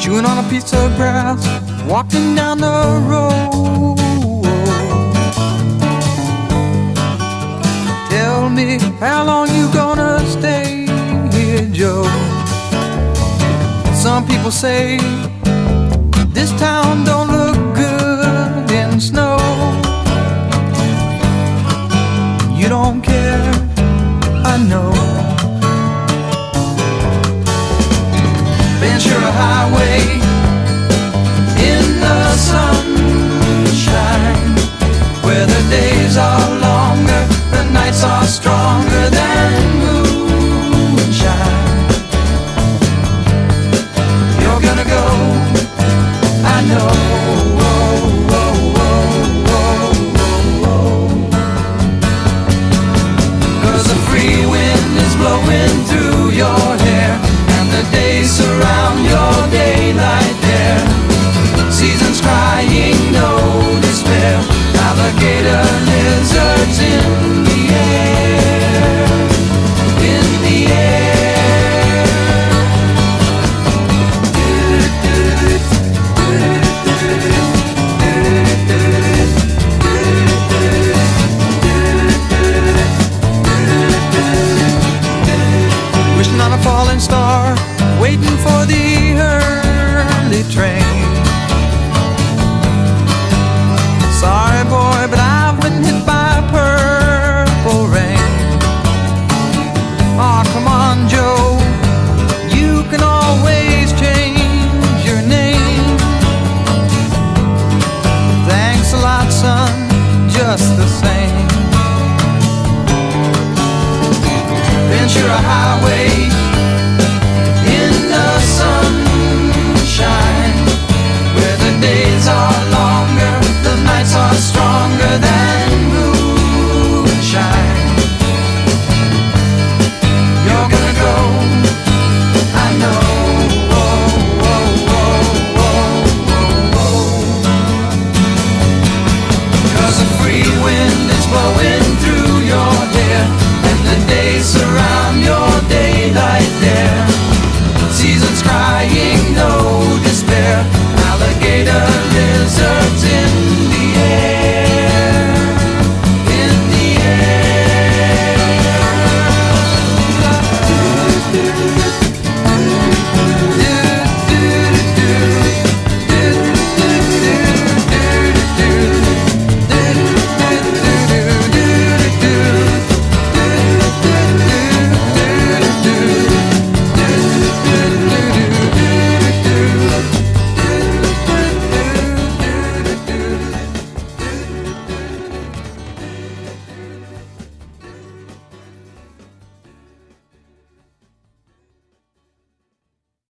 chewing on a piece of grass, walking down the road. Tell me, how long you gonna stay here, Joe? Some people say this town don't look good in snow. You don't care, I know. Ventura Highway in the sunshine, where the days are longer, the nights are stronger than moonshine. You're gonna go, I know. Blowing through your hair, and the days surround your daylight there. Seasons crying, no despair. Alligator lizards in the air, in the air. Wishing on a falling star, waiting for the early train. Sorry boy, but I've been hit by purple rain. Aw, come on Joe, you can always change your name. Thanks a lot son, just the same. Ventura Highway in the sunshine, where the days are longer, the nights are stronger than moonshine. You're gonna go, I know. Cause a free wind is blowing through your hair, and the days surround your daylight there. Seasons crying,